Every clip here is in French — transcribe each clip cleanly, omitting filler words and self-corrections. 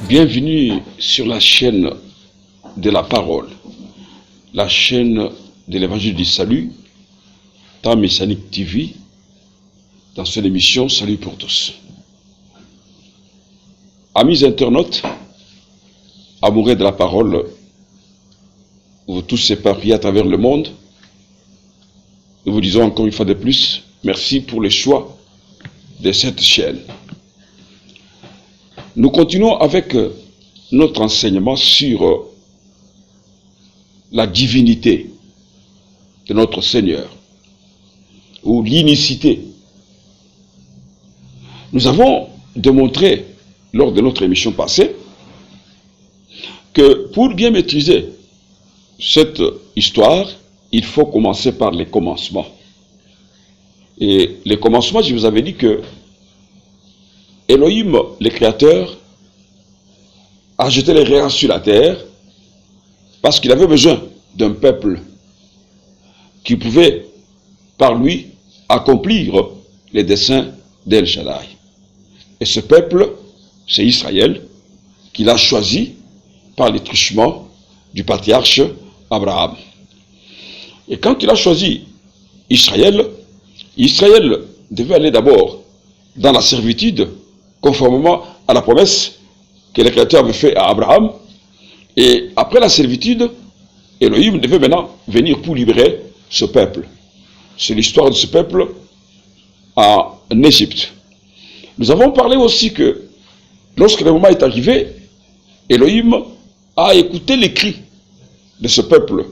Bienvenue sur la chaîne de la parole, la chaîne de l'évangile du salut, dans Messianique TV, dans cette émission Salut pour tous. Amis internautes, amoureux de la parole, vous tous éparpillés à travers le monde, nous vous disons encore une fois de plus, merci pour le choix de cette chaîne. Nous continuons avec notre enseignement sur la divinité de notre Seigneur, ou l'unicité. Nous avons démontré, lors de notre émission passée, que pour bien maîtriser cette histoire, il faut commencer par les commencements. Et les commencements, je vous avais dit que Elohim, le Créateur, a jeté les reins sur la terre parce qu'il avait besoin d'un peuple qui pouvait, par lui, accomplir les desseins d'El Shaddai. Et ce peuple, c'est Israël, qu'il a choisi par les truchements du patriarche Abraham. Et quand il a choisi Israël, Israël devait aller d'abord dans la servitude, conformément à la promesse que le Créateur avait faite à Abraham. Et après la servitude, Elohim devait maintenant venir pour libérer ce peuple. C'est l'histoire de ce peuple en Égypte. Nous avons parlé aussi que lorsque le moment est arrivé, Elohim a écouté les cris de ce peuple,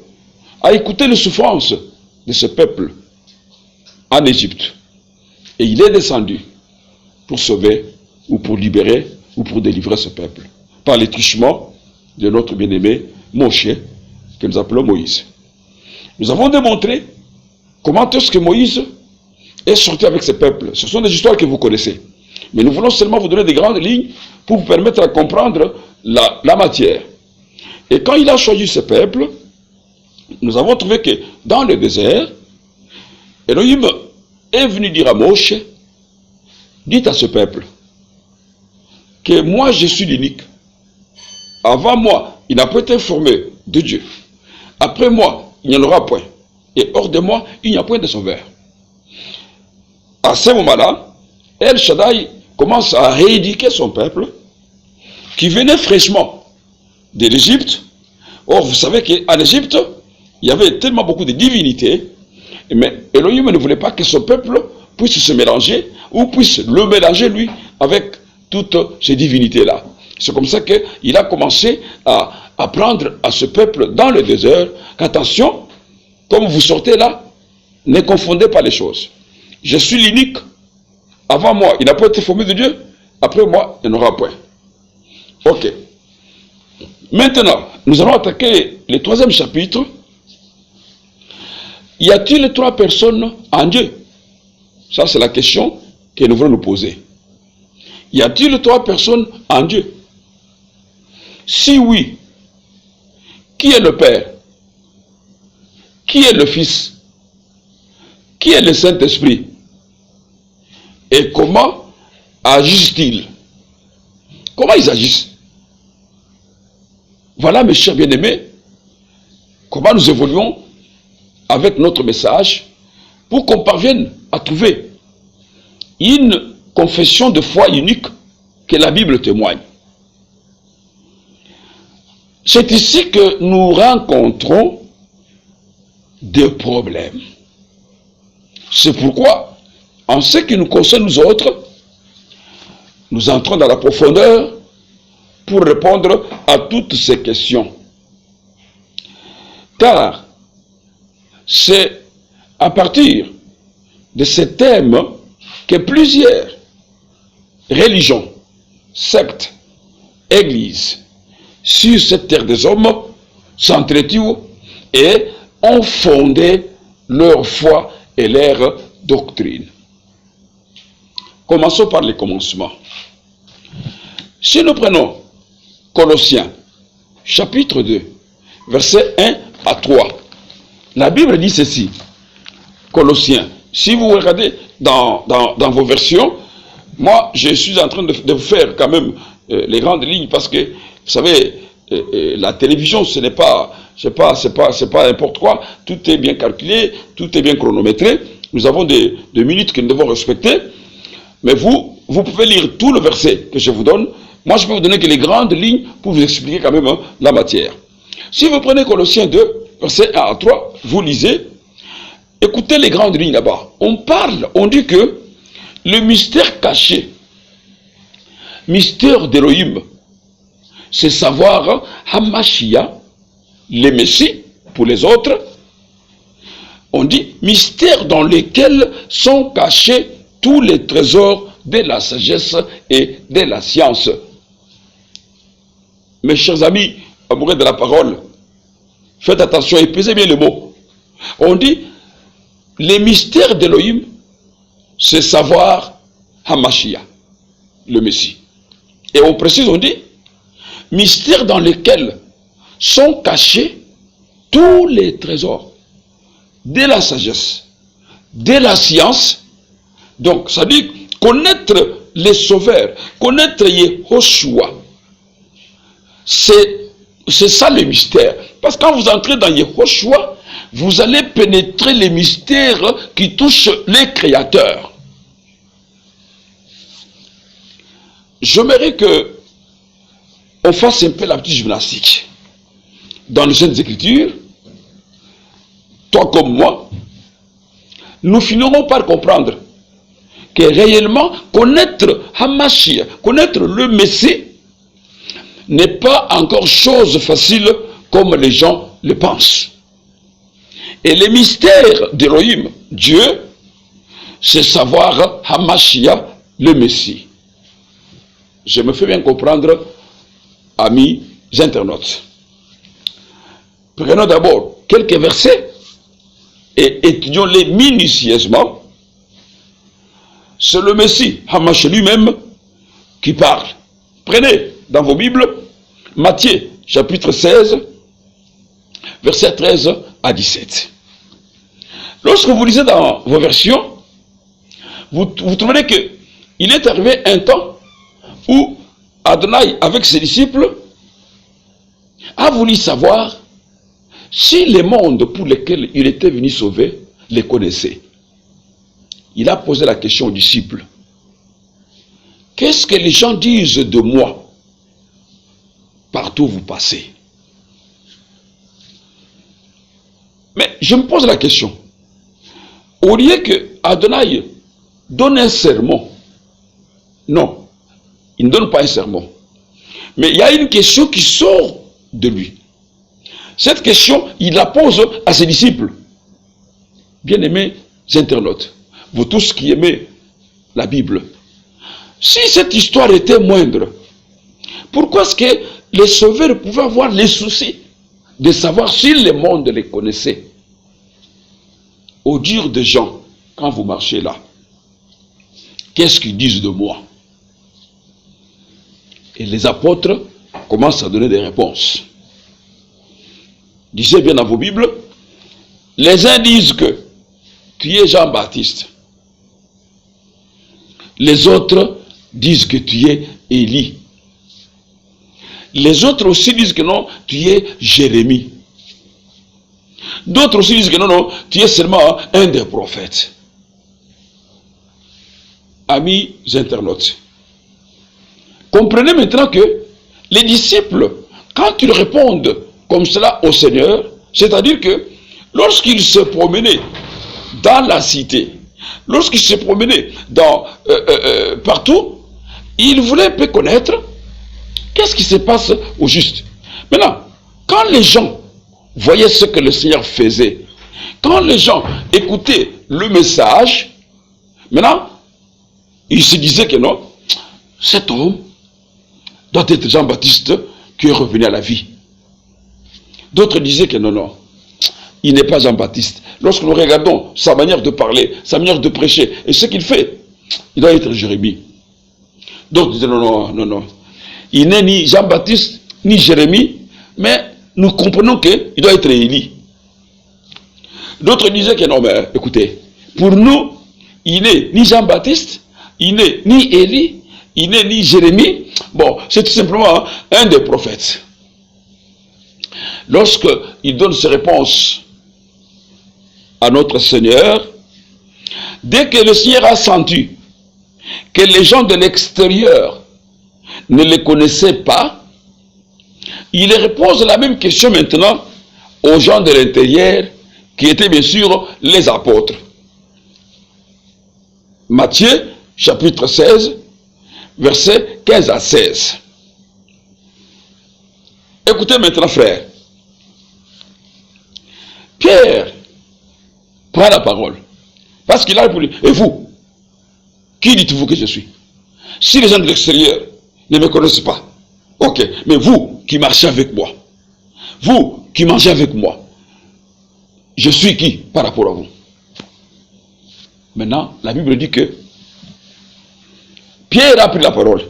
a écouté les souffrances de ce peuple en Égypte. Et il est descendu pour sauver, ou pour libérer, ou pour délivrer ce peuple, par les truchements de notre bien-aimé Moshe, que nous appelons Moïse. Nous avons démontré comment est-ce que Moïse est sorti avec ce peuple. Ce sont des histoires que vous connaissez. Mais nous voulons seulement vous donner des grandes lignes pour vous permettre de comprendre la matière. Et quand il a choisi ce peuple, nous avons trouvé que dans le désert, Elohim est venu dire à Moshe, dites à ce peuple que moi je suis l'unique. Avant moi, il n'a pas été formé de Dieu. Après moi, il n'y en aura point. Et hors de moi, il n'y a point de sauveur. À ce moment-là, El Shaddai commence à rééduquer son peuple qui venait fraîchement de l'Égypte. Or, vous savez qu'en Égypte, il y avait tellement beaucoup de divinités, mais Elohim ne voulait pas que son peuple puisse se mélanger ou puisse le mélanger, lui, avec toutes ces divinités-là. C'est comme ça qu'il a commencé à apprendre à ce peuple dans le désert qu'attention, comme vous sortez là, ne confondez pas les choses. Je suis l'unique. Avant moi, il n'a pas été formé de Dieu. Après moi, il n'y en aura point. Ok. Maintenant, nous allons attaquer le troisième chapitre. Y a-t-il trois personnes en Dieu? Ça, c'est la question que nous voulons nous poser. Y a-t-il trois personnes en Dieu? Si oui, qui est le Père? Qui est le Fils? Qui est le Saint-Esprit? Et comment agissent-ils? Comment ils agissent? Voilà, mes chers bien-aimés, comment nous évoluons avec notre message pour qu'on parvienne à trouver une confession de foi unique que la Bible témoigne. C'est ici que nous rencontrons des problèmes. C'est pourquoi, en ce qui nous concerne nous autres, nous entrons dans la profondeur pour répondre à toutes ces questions. Car c'est à partir de ces thèmes que plusieurs religions, sectes, églises, sur cette terre des hommes, s'entretuent et ont fondé leur foi et leur doctrine. Commençons par les commencements. Si nous prenons Colossiens, chapitre 2, versets 1 à 3, la Bible dit ceci. Colossiens, si vous regardez dans vos versions, moi je suis en train de vous faire quand même les grandes lignes, parce que, vous savez, la télévision, ce n'est pas, c'est pas n'importe quoi. Tout est bien calculé, tout est bien chronométré. Nous avons des minutes que nous devons respecter. Mais vous pouvez lire tout le verset que je vous donne. Moi, je peux vous donner que les grandes lignes pour vous expliquer quand même la matière. Si vous prenez Colossiens 2, verset 1 à 3, vous lisez, écoutez les grandes lignes là-bas. On dit que le mystère caché, mystère d'Élohim, c'est savoir Hamashia, les Messies, pour les autres. On dit mystère dans lequel sont cachés tous les trésors de la sagesse et de la science. Mes chers amis, amoureux de la parole, faites attention et pesez bien le mot. On dit, les mystères d'Élohim, c'est savoir Hamashia, le Messie. Et on précise, on dit, mystère dans lequel sont cachés tous les trésors de la sagesse, de la science. Donc, ça dit connaître les sauveurs, connaître Yehoshua. C'est ça le mystère. Parce que quand vous entrez dans Yehoshua, vous allez pénétrer les mystères qui touchent les créateurs. J'aimerais que on fasse un peu la petite gymnastique. Dans les Saintes Écritures, toi comme moi, nous finirons par comprendre que réellement, connaître Hamashia, connaître le Messie, n'est pas encore chose facile comme les gens le pensent. Et les mystères d'Élohim, Dieu, c'est savoir Hamashia, le Messie. Je me fais bien comprendre, amis internautes. Prenons d'abord quelques versets et étudions-les minutieusement. C'est le Messie, Hamashia lui-même, qui parle. Prenez dans vos Bibles Matthieu, chapitre 16, versets 13 à 17. Lorsque vous lisez dans vos versions, vous trouverez qu'il est arrivé un temps où Adonai, avec ses disciples, a voulu savoir si les mondes pour lesquels il était venu sauver les connaissaient. Il a posé la question aux disciples. Qu'est-ce que les gens disent de moi partout où vous passez? Mais je me pose la question. Au lieu que Adonai donne un sermon, non, il ne donne pas un sermon. Mais il y a une question qui sort de lui. Cette question, il la pose à ses disciples. Bien-aimés internautes, vous tous qui aimez la Bible, si cette histoire était moindre, pourquoi est-ce que les sauveurs pouvaient avoir les soucis de savoir si le monde les connaissait? Au dire des gens, quand vous marchez là, qu'est-ce qu'ils disent de moi? Et les apôtres commencent à donner des réponses. Lisez bien dans vos Bibles, les uns disent que tu es Jean-Baptiste. Les autres disent que tu es Élie. Les autres aussi disent que non, tu es Jérémie. D'autres aussi disent que non, tu es seulement un des prophètes. Amis internautes, comprenez maintenant que les disciples, quand ils répondent comme cela au Seigneur, c'est-à-dire que lorsqu'ils se promenaient dans la cité, lorsqu'ils se promenaient partout, ils voulaient peu connaître qu'est-ce qui se passe au juste. Maintenant, quand les gens voyaient ce que le Seigneur faisait, quand les gens écoutaient le message, maintenant, ils se disaient que non, cet homme doit être Jean-Baptiste qui est revenu à la vie. D'autres disaient que non, il n'est pas Jean-Baptiste. Lorsque nous regardons sa manière de parler, sa manière de prêcher, et ce qu'il fait, il doit être Jérémie. D'autres disaient non. Il n'est ni Jean-Baptiste, ni Jérémie, mais nous comprenons qu'il doit être Élie. D'autres disaient que non, mais écoutez, pour nous, il n'est ni Jean-Baptiste, il n'est ni Élie, il n'est ni Jérémie. Bon, c'est tout simplement un des prophètes. Lorsqu'il donne ses réponses à notre Seigneur, dès que le Seigneur a senti que les gens de l'extérieur ne les connaissaient pas, il repose la même question maintenant aux gens de l'intérieur, qui étaient bien sûr les apôtres. Matthieu, chapitre 16, versets 15 à 16. Écoutez maintenant, frères. Pierre prend la parole, parce qu'il a répondu. Et vous, qui dites-vous que je suis? Si les gens de l'extérieur ne me connaissent pas, ok, mais vous qui marchez avec moi, vous qui mangez avec moi, je suis qui par rapport à vous? Maintenant, la Bible dit que Pierre a pris la parole.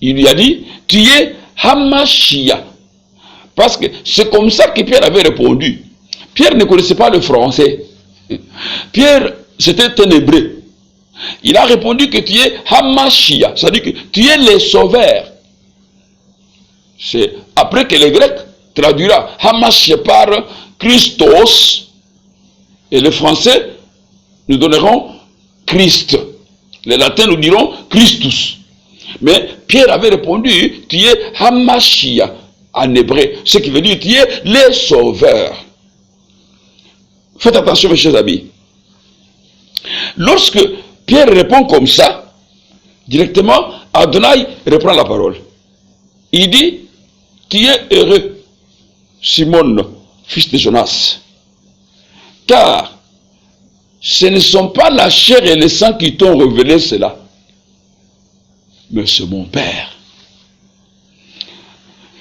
Il lui a dit, tu es Hamashia. Parce que c'est comme ça que Pierre avait répondu. Pierre ne connaissait pas le français. Pierre, c'était un hébreu. Il a répondu que tu es Hamashia. C'est-à-dire que tu es le sauveur. C'est après que les Grecs traduira Hamashia par Christos. Et les Français nous donneront Christ. Les Latins nous diront Christus. Mais Pierre avait répondu, tu es Hamashia en hébreu. Ce qui veut dire, tu es le sauveur. Faites attention mes chers amis. Lorsque Pierre répond comme ça, directement, Adonai reprend la parole. Il dit, tu es heureux, Simon, fils de Jonas. Car ce ne sont pas la chair et le sang qui t'ont révélé cela, mais c'est mon Père.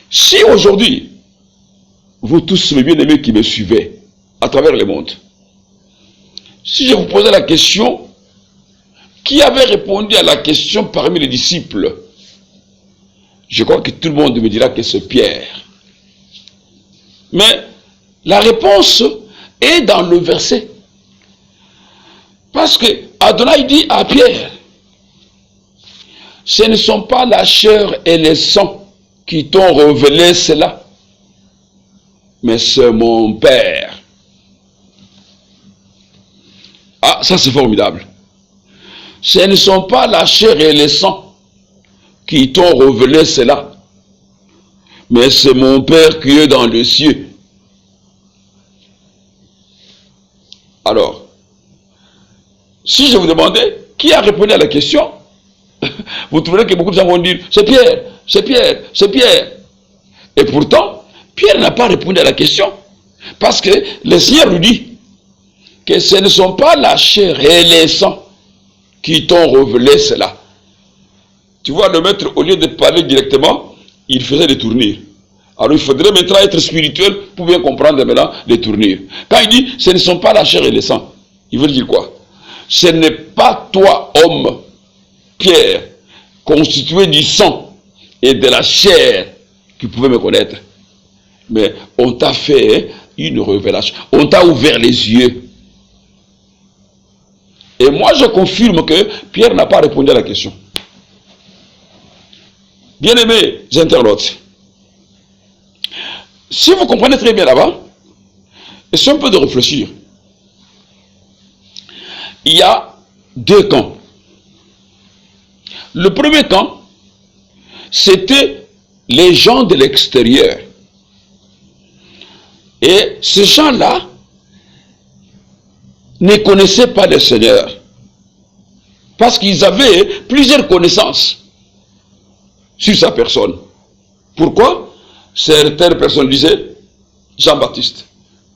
Si aujourd'hui, vous tous mes bien-aimés qui me suivez à travers le monde, si je vous posais la question, qui avait répondu à la question parmi les disciples? Je crois que tout le monde me dira que c'est Pierre. Mais la réponse est dans le verset. Parce que Adonai dit à Pierre, ce ne sont pas la chair et le sang qui t'ont révélé cela, mais c'est mon Père. Ah, ça c'est formidable. Ce ne sont pas la chair et le sang qui t'ont révélé cela, mais c'est mon Père qui est dans les cieux. Alors, si je vous demandais qui a répondu à la question, vous trouverez que beaucoup de gens vont dire, c'est Pierre, c'est Pierre, c'est Pierre. Et pourtant, Pierre n'a pas répondu à la question. Parce que le Seigneur lui dit que ce ne sont pas la chair et les sangs qui t'ont révélé cela. Tu vois, le maître, au lieu de parler directement, il faisait des tournures. Alors il faudrait maintenant être spirituel pour bien comprendre maintenant les tournures. Quand il dit, ce ne sont pas la chair et les sangs, il veut dire quoi? Ce n'est pas toi, homme, Pierre, constitué du sang et de la chair, qui pouvait me connaître. Mais on t'a fait une révélation. On t'a ouvert les yeux. Et moi, je confirme que Pierre n'a pas répondu à la question. Bien-aimés internautes, si vous comprenez très bien là-bas, essayez un peu de réfléchir. Il y a deux camps. Le premier camp, c'était les gens de l'extérieur. Et ces gens-là ne connaissaient pas le Seigneur. Parce qu'ils avaient plusieurs connaissances sur sa personne. Pourquoi? Certaines personnes disaient Jean-Baptiste.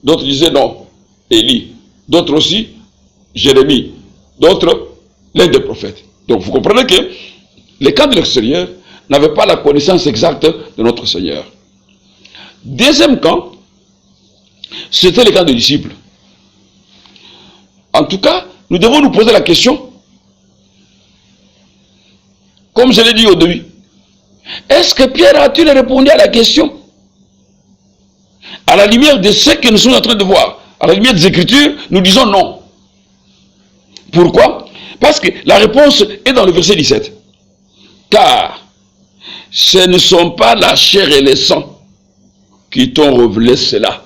D'autres disaient non, Élie. D'autres aussi, Jérémie. D'autres, l'un des prophètes. Donc vous comprenez que les camps de l'extérieur n'avaient pas la connaissance exacte de notre Seigneur. Deuxième camp, c'était les camps des disciples. En tout cas, nous devons nous poser la question, comme je l'ai dit au début, est-ce que Pierre a-t-il répondu à la question? À la lumière de ce que nous sommes en train de voir, à la lumière des Écritures, nous disons non. Pourquoi? Parce que la réponse est dans le verset 17. Car ce ne sont pas la chair et le sang qui t'ont révélé cela,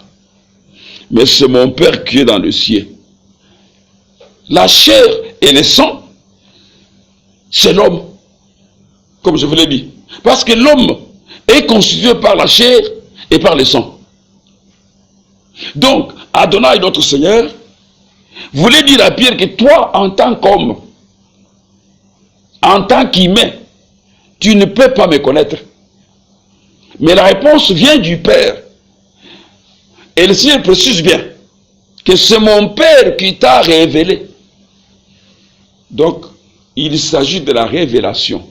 mais c'est mon Père qui est dans le ciel. La chair et le sang, c'est l'homme, comme je vous l'ai dit. Parce que l'homme est constitué par la chair et par le sang. Donc, Adonai, notre Seigneur, voulait dire à Pierre que toi, en tant qu'homme, en tant qu'humain, tu ne peux pas me connaître. Mais la réponse vient du Père. Et le Seigneur précise bien que c'est mon Père qui t'a révélé. Donc, il s'agit de la révélation.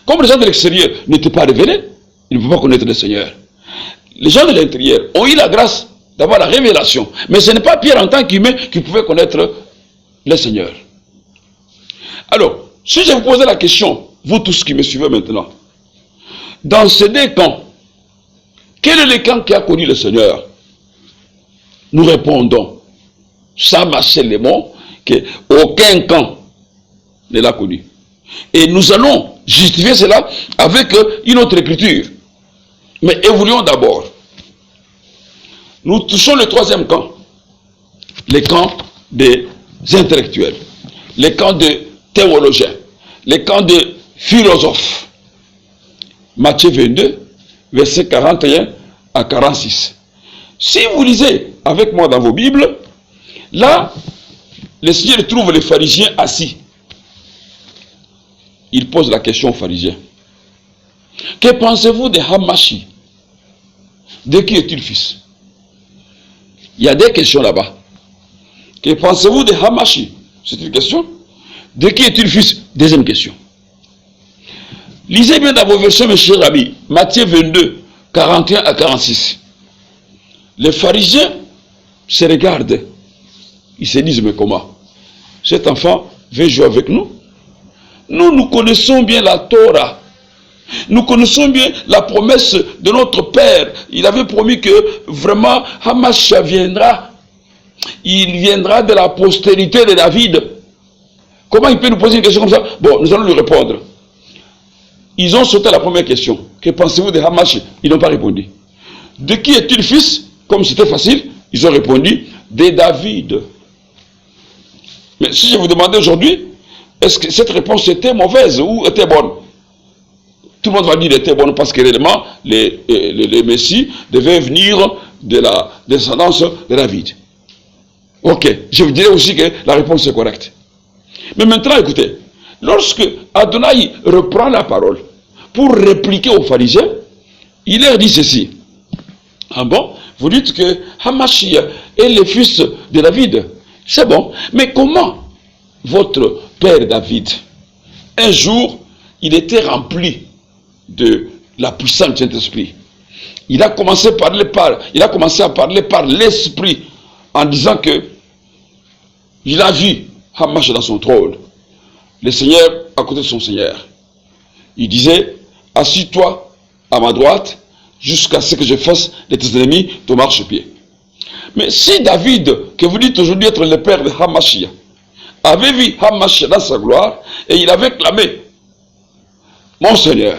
Comme les gens de l'extérieur n'étaient pas révélés, ils ne pouvaient pas connaître le Seigneur. Les gens de l'intérieur ont eu la grâce d'avoir la révélation. Mais ce n'est pas Pierre en tant qu'humain qui pouvait connaître le Seigneur. Alors, si je vous posais la question, vous tous qui me suivez maintenant, dans ces deux camps, quel est le camp qui a connu le Seigneur? Nous répondons, sans mâcher les mots, qu'aucun camp ne l'a connu. Et nous allons justifier cela avec une autre écriture. Mais évoluons d'abord. Nous touchons le troisième camp, les camps des intellectuels, les camps des théologiens, les camps des philosophes. Matthieu 22, versets 41 à 46. Si vous lisez avec moi dans vos Bibles, là, le Seigneur trouve les pharisiens assis. Il pose la question aux pharisiens. Que pensez-vous de Hamashi? De qui est-il fils? Il y a des questions là-bas. Que pensez-vous de Hamashi? C'est une question. De qui est-il fils? Deuxième question. Lisez bien dans vos versions, mes chers amis. Matthieu 22, 41 à 46. Les pharisiens se regardent. Ils se disent, mais comment? Cet enfant veut jouer avec nous? Nous connaissons bien la Torah. Nous connaissons bien la promesse de notre Père. Il avait promis que vraiment Hamashiach viendra. Il viendra de la postérité de David. Comment il peut nous poser une question comme ça? Bon, nous allons lui répondre. Ils ont sauté la première question. Que pensez-vous de Hamashiach? Ils n'ont pas répondu. De qui est-il fils? Comme c'était facile, ils ont répondu de David. Mais si je vous demandais aujourd'hui, est-ce que cette réponse était mauvaise ou était bonne? Tout le monde va dire qu'elle était bonne parce que réellement, le Messie devait venir de la descendance de David. Ok, je vous dirais aussi que la réponse est correcte. Mais maintenant, écoutez, lorsque Adonai reprend la parole pour répliquer aux pharisiens, il leur dit ceci. Ah bon? Vous dites que Hamashiach est le fils de David. C'est bon. Mais comment votre père David, un jour, il était rempli de la puissance du Saint-Esprit. Il a commencé à parler par l'Esprit en disant que il a vu Hamashiach dans son trône, le Seigneur à côté de son Seigneur. Il disait, assis-toi à ma droite jusqu'à ce que je fasse de tes ennemis ton marchepied. Mais si David, que vous dites aujourd'hui être le père de Hamashiach, avait vu Hamashiach dans sa gloire et il avait clamé, mon Seigneur,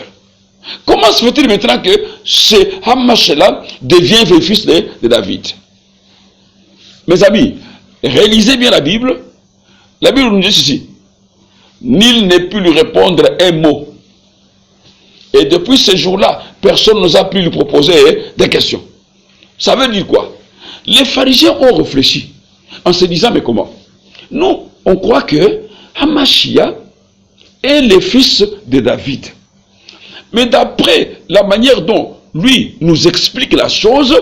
comment se fait-il maintenant que ce Hamashiach-là devient le fils de David? Mes amis, réalisez bien la Bible. La Bible nous dit ceci. Nul ne put lui répondre un mot. Et depuis ce jour-là, personne n'osa plus lui proposer des questions. Ça veut dire quoi? Les pharisiens ont réfléchi en se disant, mais comment? Nous, on croit que Hamashiach est le fils de David. Mais d'après la manière dont lui nous explique la chose,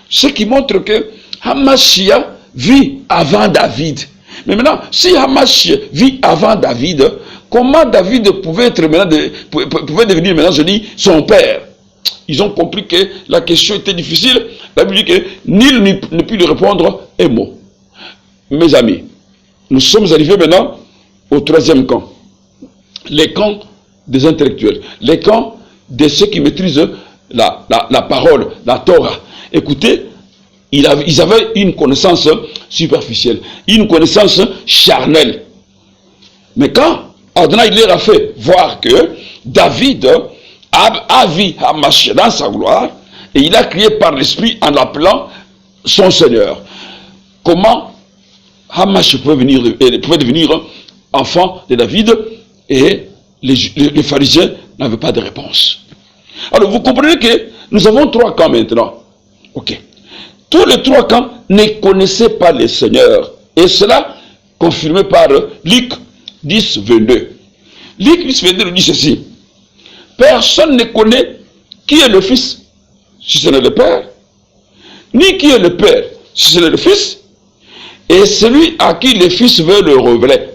ce qui montre que Hamashiach vit avant David. Mais maintenant, si Hamashiach vit avant David, comment David pouvait devenir maintenant, je dis, son père? Ils ont compris que la question était difficile. La Bible dit que nul ne put lui répondre un mot. Mes amis, nous sommes arrivés maintenant au troisième camp. Les camps des intellectuels. Les camps de ceux qui maîtrisent la parole, la Torah. Écoutez, ils avaient une connaissance superficielle, une connaissance charnelle. Mais quand Adonai leur a fait voir que David a vu Hamash dans sa gloire et il a crié par l'esprit en l'appelant son Seigneur. Comment Hamash pouvait devenir enfant de David et les pharisiens n'avaient pas de réponse. Alors vous comprenez que nous avons 3 camps maintenant. Ok. Tous les 3 camps ne connaissaient pas le Seigneur. Et cela confirmé par Luc 10, 22. Luc 10, 22 dit ceci. Personne ne connaît qui est le Fils, si ce n'est le Père, ni qui est le Père, si ce n'est le Fils, et celui à qui le Fils veut le révéler.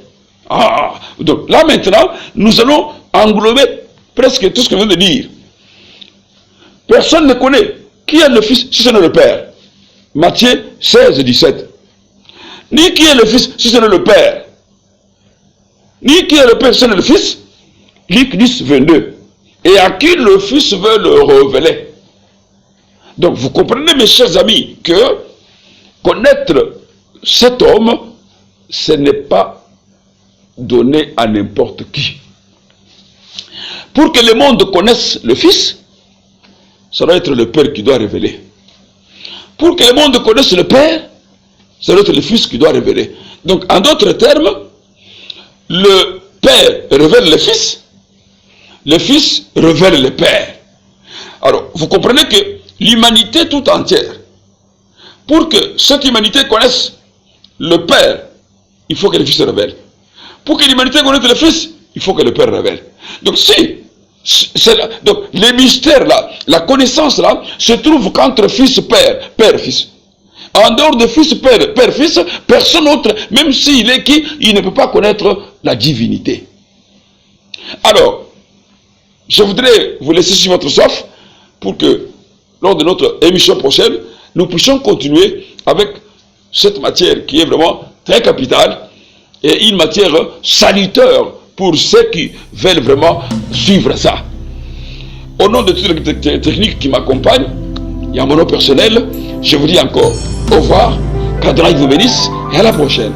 Donc là maintenant, nous allons englober presque tout ce que je viens de dire. Personne ne connaît qui est le Fils, si ce n'est le Père. Matthieu 16, 17. Ni qui est le Fils, si ce n'est le Père. Ni qui est le Père, si ce n'est le Fils. Luc 10, 22. Et à qui le Fils veut le révéler. Donc vous comprenez, mes chers amis, que connaître cet homme, ce n'est pas donné à n'importe qui. Pour que le monde connaisse le Fils, ça doit être le Père qui doit révéler. Pour que le monde connaisse le Père, ça doit être le Fils qui doit révéler. Donc, en d'autres termes, le Père révèle le Fils révèle le Père. Alors, vous comprenez que l'humanité tout entière, pour que cette humanité connaisse le Père, il faut que le Fils révèle. Pour que l'humanité connaisse le Fils, il faut que le Père révèle. Donc, donc les mystères là, la connaissance là, se trouve qu'entre Fils, Père, Père, Fils. En dehors de Fils, Père, Père, Fils, personne autre, même s'il est qui, il ne peut pas connaître la divinité. Alors, je voudrais vous laisser sur votre soif pour que, lors de notre émission prochaine, nous puissions continuer avec cette matière qui est vraiment très capitale et une matière salutaire pour ceux qui veulent vraiment suivre ça. Au nom de toutes les techniques qui m'accompagnent, et à mon nom personnel, je vous dis encore au revoir, qu'Adonai vous bénisse et à la prochaine.